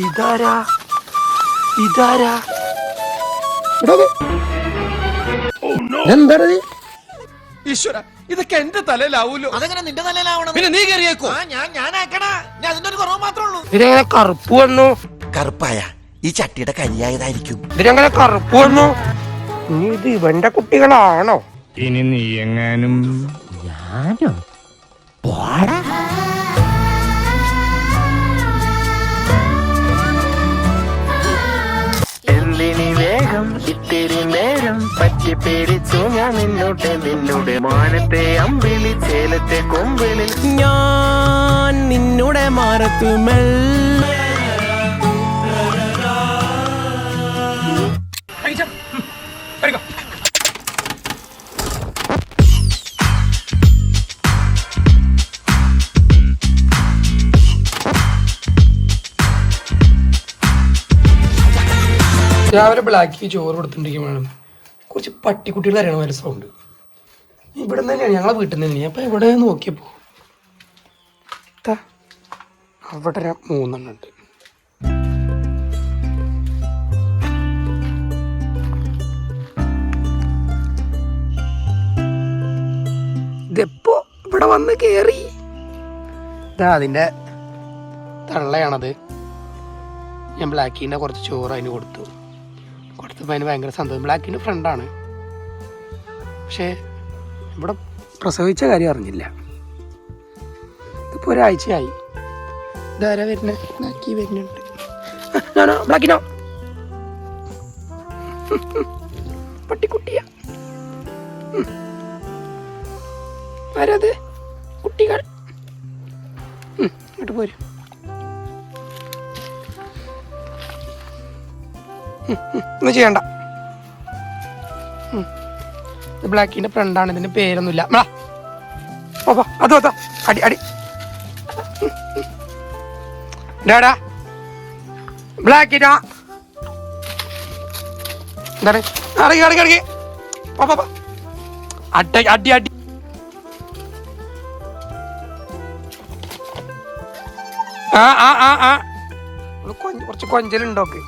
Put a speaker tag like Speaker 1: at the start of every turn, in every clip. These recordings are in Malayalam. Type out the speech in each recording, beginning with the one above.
Speaker 1: ഇതാരാ ഇതാരാ എന്താ
Speaker 2: ഈശ്വര, ഇതൊക്കെ എന്റെ തലയിലാവൂലോ.
Speaker 3: അതെങ്ങനെ നിന്റെ തലയിലാവണം?
Speaker 2: പിന്നെ നീ കയറിയേക്കോ?
Speaker 3: ഞാനാക്കണ അതിന്റെ ഒരു കുറവ് മാത്രമേ ഉള്ളൂ.
Speaker 1: ഇതിനെങ്ങനെ കറുപ്പ് വന്നു?
Speaker 3: കറുപ്പായ ഈ ചട്ടിയുടെ കരിയായതായിരിക്കും.
Speaker 1: ഇതിനെങ്ങനെ കറുപ്പ് വന്നു? ഇത് ഇവന്റെ കുട്ടികളാണോ?
Speaker 4: ഇനി നീ എങ്ങാനും
Speaker 1: ഞാനോ?
Speaker 5: എന്തിനി വേഗം ഇത്തിരി നേരം പറ്റി പേടിച്ചു ഞാൻ നിന്നോട് മാനത്തെ അമ്പിളി ചേലത്തെ കൊമ്പിളിൽ
Speaker 6: ഞാൻ നിന്നുടെ മാറത്തുമൽ
Speaker 1: രാവിലെ ബ്ലാക്ക് ചോറ് കൊടുത്തിട്ടുണ്ടെങ്കിൽ കുറച്ച് പട്ടിക്കുട്ടികൾ അറിയണ പോലെ സൗണ്ട് ഇവിടെ നിന്ന് തന്നെയാണ്, ഞങ്ങളെ വീട്ടിൽ നിന്ന് തന്നെയാണ്. അപ്പം ഇവിടെ നോക്കിയപ്പോൾ അവിടെ 3 ഉണ്ട്. ഇതിപ്പോ ഇവിടെ വന്ന് കേറി. ഇതാ അതിൻ്റെ തള്ളയാണത്. ഞാൻ ബ്ലാക്കിൻ്റെ കുറച്ച് ചോറ് അതിന് കൊടുത്തപ്പോൾ അതിന് ഭയങ്കര സന്തോഷം. ബ്ലാക്കിൻ്റെ ഫ്രണ്ടാണ്, പക്ഷേ ഇവിടെ പ്രസവിച്ച കാര്യം അറിഞ്ഞില്ല. ഇതിപ്പോൾ ഒരാഴ്ചയായി. ഇതാരാ വരുന്നത്? ബ്ലാക്കി വരുന്നുണ്ട്. ഞാനോ ബ്ലാക്കിനോ? പട്ടിക്കുട്ടിയാ. ആരത്? കുട്ടികൾ ഇങ്ങോട്ട് പോരും. ഒന്നും ചെയ്യണ്ട. ബ്ലാക്കിന്റെ ഫ്രണ്ടാണ്, ഇതിന്റെ പേരൊന്നുമില്ല. അതോ അടി അടി ഡാടാ ബ്ലാക്കിനാ എന്താണ് അടങ്ങി അടങ്ങി അടങ്ങി അടി അടി അടി. കുറച്ച് കൊഞ്ചലുണ്ടോക്ക്.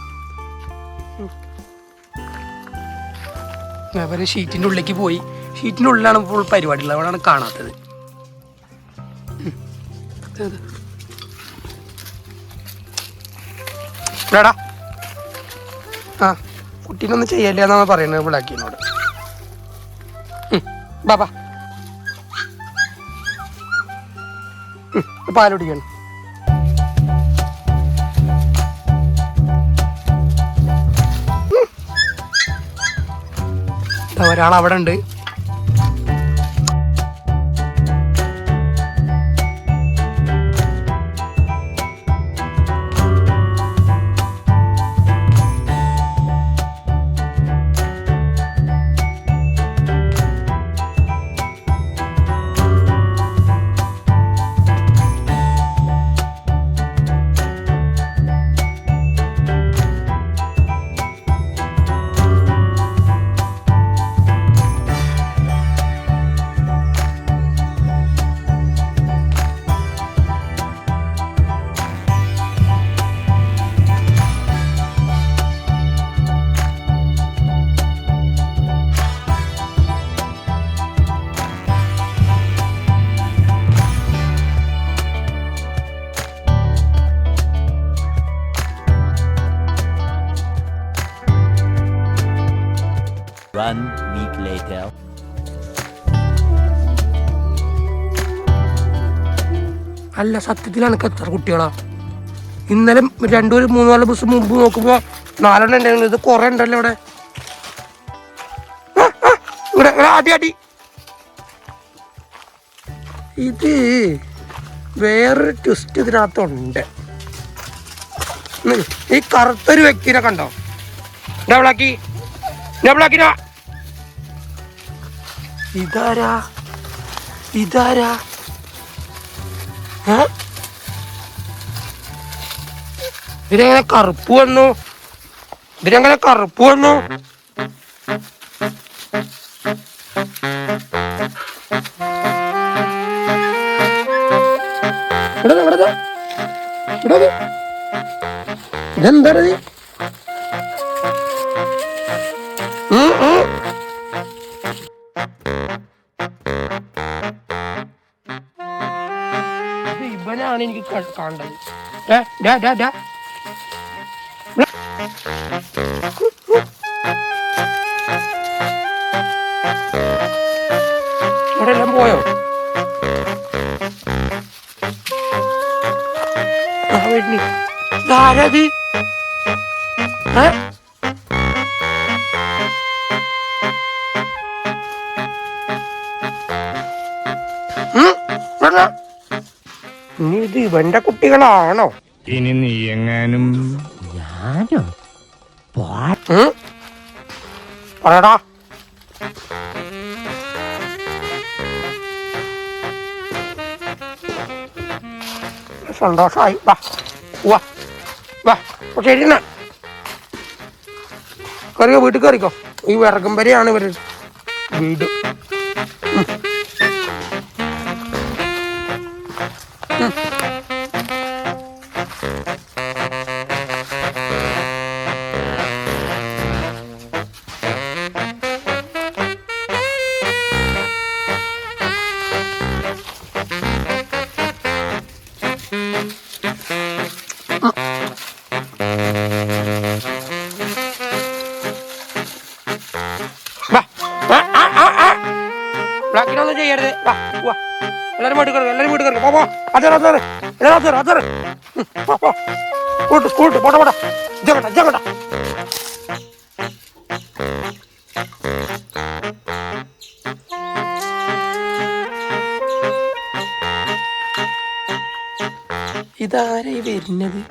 Speaker 1: അവര് ഷീറ്റിൻ്റെ ഉള്ളിലേക്ക് പോയി. ഷീറ്റിൻ്റെ ഉള്ളിലാണ് ഫുൾ പരിപാടിയുള്ളത്, അവിടെയാണ് കാണാത്തത്. എടാ കുട്ടീനൊന്നും ചെയ്യല്ല എന്നാണ് പറയുന്നത് ബ്ലാക്കിനോട്. ബാബാ പാലുടിക്കണം. ഒരാൾ അവിടെ ഉണ്ട്.
Speaker 7: One week later.
Speaker 1: അല്ല, സത്യത്തിലാണ് എത്ര കുട്ടികളാ? ഇന്നലെ 2-3 ദിവസം മുമ്പ് നോക്കുമ്പോ 4 ഉണ്ടായിരുന്നു. ഇത് കുറെ ഉണ്ടല്ലോ ഇവിടെ. ഇവിടെ അടി അടി. ഇത് വേറൊരു ട്വിസ്റ്റ് ഇതിനകത്തുണ്ട്. ഈ കറുത്തൊരു വ്യക്തിനെ കണ്ടോ? ഡബിളാക്കി ഇതാരാ ഇതാരാ? ഇതിനെങ്ങനെ കറുപ്പ് വന്നു? ഇതെന്താണത്? ഇവനാണ് എനിക്ക് കാണേണ്ടത്. ഇവിടെ എല്ലാം പോയോ? ആരത്? ഇനി ഇത് ഇവന്റെ കുട്ടികളാണോ?
Speaker 4: ഇനി നീ എങ്ങാനും
Speaker 1: പറയടാ. സന്തോഷമായി. വാ വാ വാ. ശരി എന്നാ കറിയോ, വീട്ടിൽ കയറിക്കോ. ഈ വിറകും വരെയാണ് ഇവര് വീട്. ബ്ലാക്കിനൊന്നും ചെയ്യരുത്. വാ വാ. എല്ലാരും വീട്ടിൽ കയറി, എല്ലാരും വീട്ടിൽ കയറി. പോ കൂട്ട് പോട്ടെ പോട്ടെ. ജഗട്ട ഇതാരായി വരുന്നത്?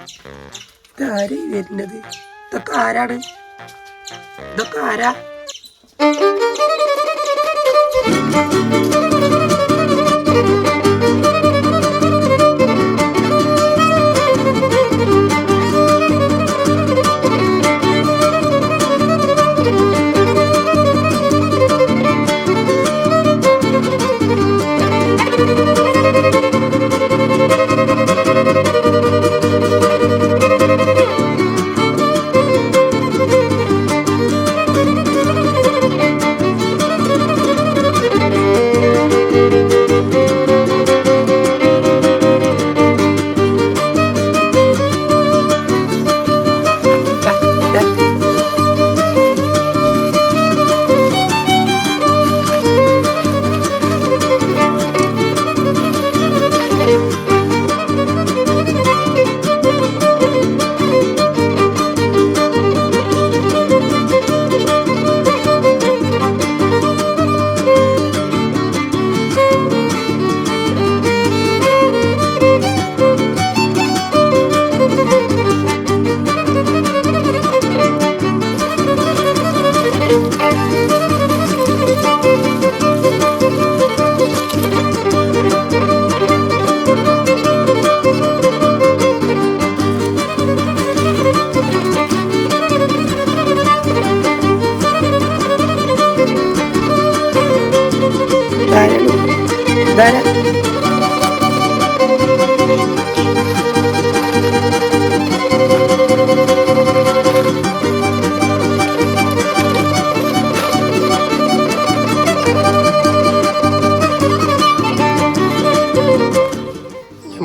Speaker 1: ഇതൊക്കെ ആരാണ്? ഇതൊക്കെ ആരാ?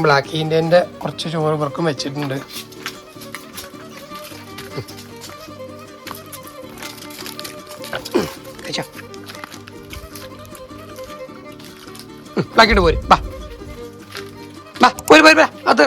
Speaker 1: ബ്ലാക്ക് ഇന്ത്യൻ്റെ കുറച്ച് ചോറ് ഇവർക്കും വെച്ചിട്ടുണ്ട്. ബ്ലാക്കിട്ട് പോര്. ബാ ബാ പോര് പോര്. അത്